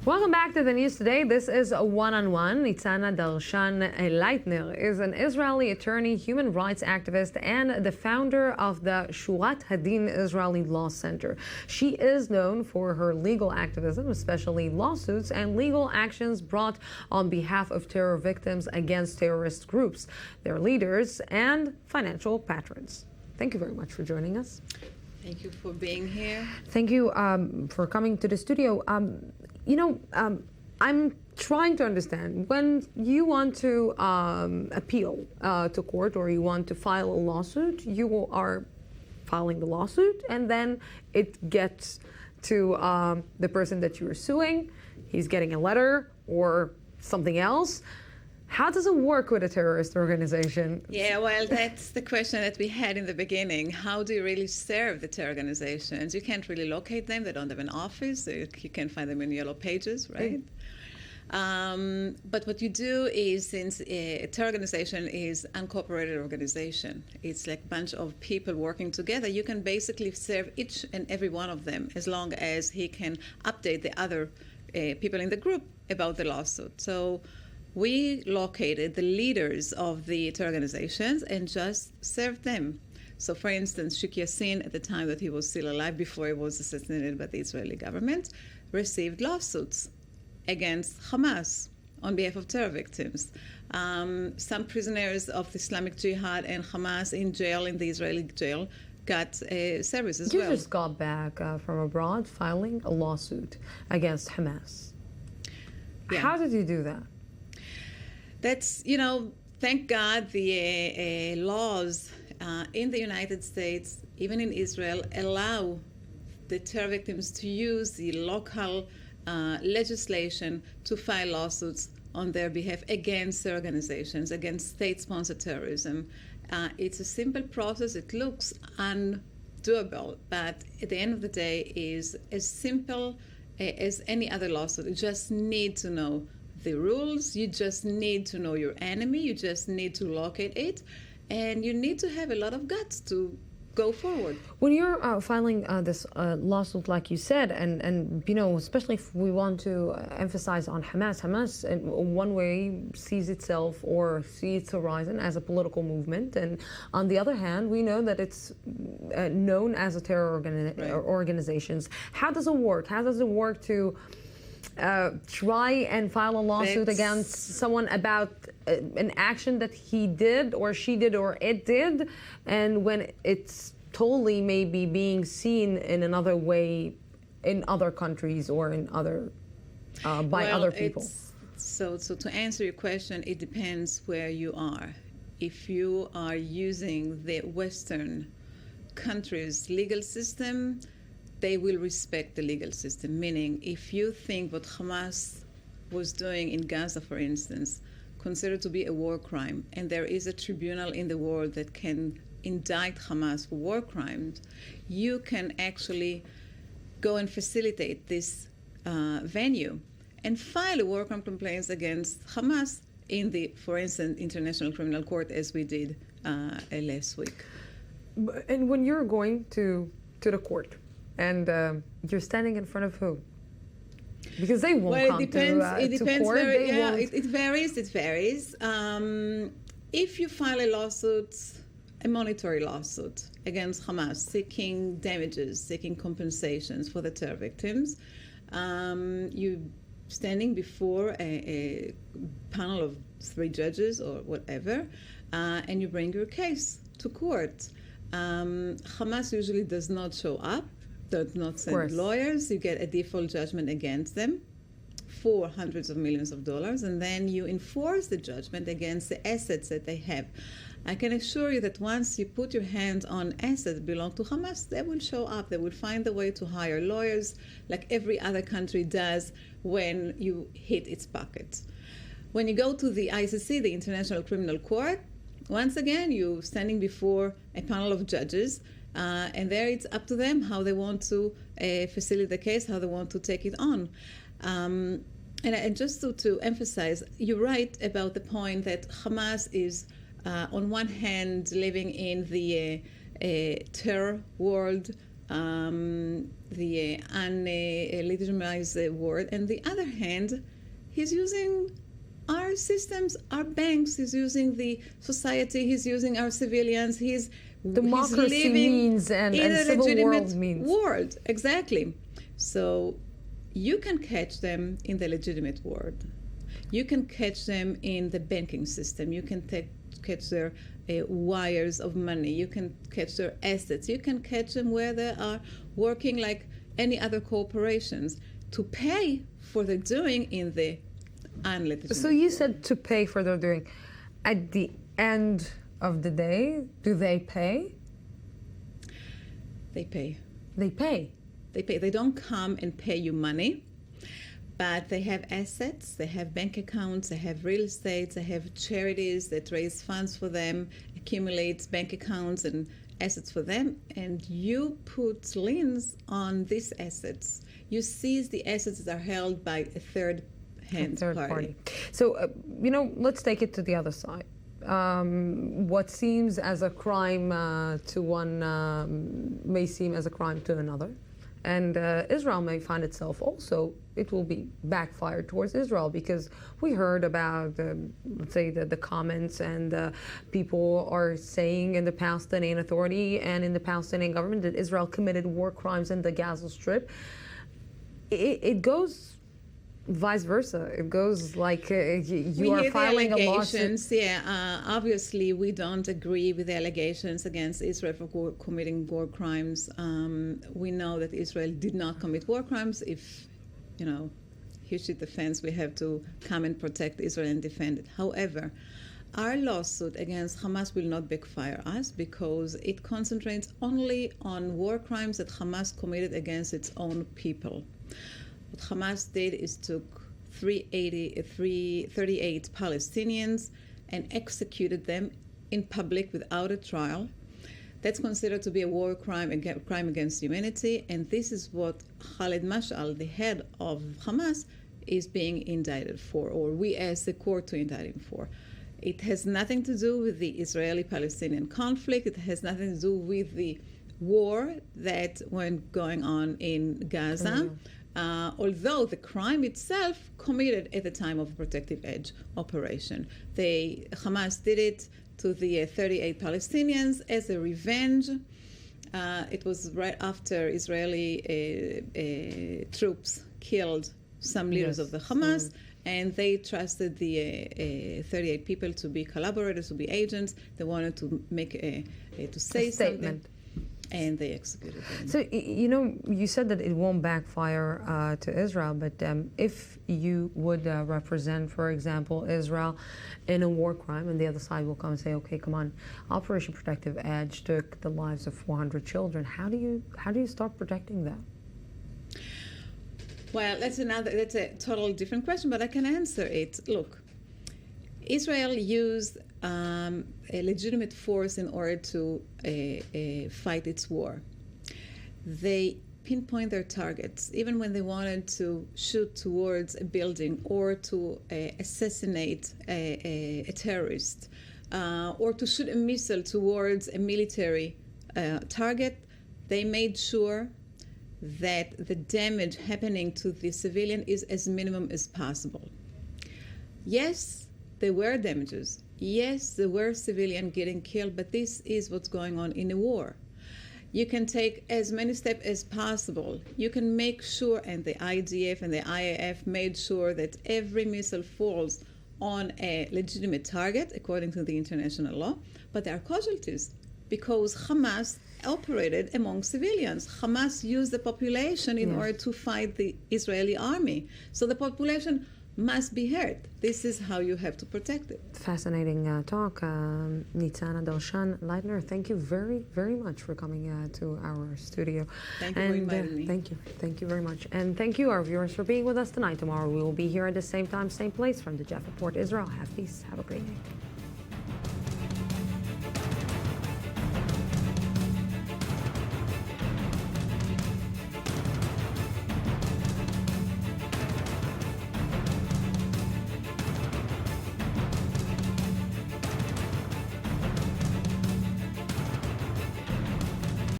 Welcome back to the news today. This is a one-on-one. Nitsana Darshan Leitner is an Israeli attorney, human rights activist, and the founder of the Shurat Hadin Israeli Law Center. She is known for her legal activism, especially lawsuits and legal actions brought on behalf of terror victims against terrorist groups, their leaders, and financial patrons. Thank you very much for joining us. Thank you for being here. Thank you for coming to the studio. I'm trying to understand, when you want to appeal to court or you want to file a lawsuit, you are filing the lawsuit and then it gets to the person that you are suing. He's getting a letter or something else. How does it work with a terrorist organization? Yeah, well, that's the question that we had in the beginning. How do you really serve the terror organizations? You can't really locate them. They don't have an office. You can't find them in yellow pages, right? But what you do is, since a terror organization is an unincorporated organization, it's like a bunch of people working together, you can basically serve each and every one of them as long as he can update the other people in the group about the lawsuit. So we located the leaders of the terror organizations and just served them. So, for instance, Sheikh Yassin, at the time that he was still alive, before he was assassinated by the Israeli government, received lawsuits against Hamas on behalf of terror victims. Some prisoners of the Islamic Jihad and Hamas in jail, in the Israeli jail, got service as well. You just got back from abroad filing a lawsuit against Hamas. Yeah. How did you do that? That's, thank God the laws in the United States, even in Israel, allow the terror victims to use the local legislation to file lawsuits on their behalf against their organizations, against state-sponsored terrorism. It's a simple process. It looks undoable, but at the end of the day is as simple as any other lawsuit. You just need to know the rules, you just need to know your enemy, you just need to locate it, and you need to have a lot of guts to go forward. When you're filing this lawsuit, like you said, and especially if we want to emphasize on Hamas in one way sees itself or sees its horizon as a political movement, and on the other hand, we know that it's known as a terror organizations. How does it work? How does it work to try and file a lawsuit against someone about an action that he did or she did or it did, and when it's totally maybe being seen in another way in other countries or in other by other people? So to answer your question, it depends where you are. If you are using the Western country's legal system, they will respect the legal system. Meaning, if you think what Hamas was doing in Gaza, for instance, considered to be a war crime, and there is a tribunal in the world that can indict Hamas for war crimes, you can actually go and facilitate this venue and file a war crime complaints against Hamas in the, for instance, International Criminal Court, as we did last week. And when you're going to the court, and you're standing in front of who? Because they won't come to court. It varies. If you file a lawsuit, a monetary lawsuit against Hamas, seeking damages, seeking compensations for the terror victims, you standing before a panel of 3 judges or whatever, and you bring your case to court. Hamas usually does not show up. Does not send lawyers. You get a default judgment against them for hundreds of millions of dollars, and then you enforce the judgment against the assets that they have. I can assure you that once you put your hands on assets that belong to Hamas, they will show up. They will find a way to hire lawyers like every other country does when you hit its pockets. When you go to the ICC, the International Criminal Court, once again, you're standing before a panel of judges, and there it's up to them how they want to facilitate the case, how they want to take it on. And just to emphasize, you're right about the point that Hamas is, on one hand, living in the terror world, the unlegitimized word. And the other hand, he's using our systems, our banks, he's using the society, he's using our civilians, he's democracy living means and in a civil legitimate world means. world. Exactly. So you can catch them in the legitimate world. You can catch them in the banking system. You can catch their wires of money. You can catch their assets. You can catch them where they are working like any other corporations to pay for their doing in the unlegitimate. So you said to pay for their doing. At the end of the day, do they pay? They pay. They pay. They pay. They don't come and pay you money, but they have assets, they have bank accounts, they have real estate, they have charities that raise funds for them, accumulate bank accounts and assets for them, and you put liens on these assets. You seize the assets that are held by a third party. So, let's take it to the other side. What seems as a crime to one may seem as a crime to another. And Israel may find itself also, it will be backfired towards Israel, because we heard about, let's say, the comments and people are saying in the Palestinian Authority and in the Palestinian government that Israel committed war crimes in the Gaza Strip. It goes vice versa. It goes like you are filing a lawsuit. Yeah, obviously we don't agree with the allegations against Israel for committing war crimes. We know that Israel did not commit war crimes. If, huge defense, we have to come and protect Israel and defend it. However, our lawsuit against Hamas will not backfire us because it concentrates only on war crimes that Hamas committed against its own people. What Hamas did is took 38 Palestinians and executed them in public without a trial. That's considered to be a war crime, a crime against humanity, and this is what Khaled Mashal, the head of Hamas, is being indicted for, or we asked the court to indict him for. It has nothing to do with the Israeli-Palestinian conflict. It has nothing to do with the war that went going on in Gaza. Although the crime itself committed at the time of Protective Edge operation. Hamas did it to the 38 Palestinians as a revenge. It was right after Israeli troops killed some leaders of the Hamas, and they trusted the 38 people to be collaborators, to be agents. They wanted to make to say something. And they executed them. So, you said that it won't backfire to Israel, but if you would represent, for example, Israel in a war crime, and the other side will come and say, okay, come on, Operation Protective Edge took the lives of 400 children. How do you start protecting them? Well, that's a totally different question, but I can answer it. Look, Israel used a legitimate force in order to fight its war. They pinpoint their targets, even when they wanted to shoot towards a building or to assassinate a terrorist or to shoot a missile towards a military target. They made sure that the damage happening to the civilian is as minimum as possible. Yes, there were damages. Yes, there were civilians getting killed, but this is what's going on in a war. You can take as many steps as possible. You can make sure, and the IDF and the IAF made sure that every missile falls on a legitimate target according to the international law, but there are casualties because Hamas operated among civilians. Hamas used the population in order to fight the Israeli army. So the population must be heard. This is how you have to protect it. Fascinating talk. Nitsana, Darshan, Leitner, thank you very, very much for coming to our studio. Thank you for inviting me. Thank you. Thank you very much. And thank you, our viewers, for being with us tonight. Tomorrow we will be here at the same time, same place from the Jaffa Port, Israel. Have peace. Have a great day.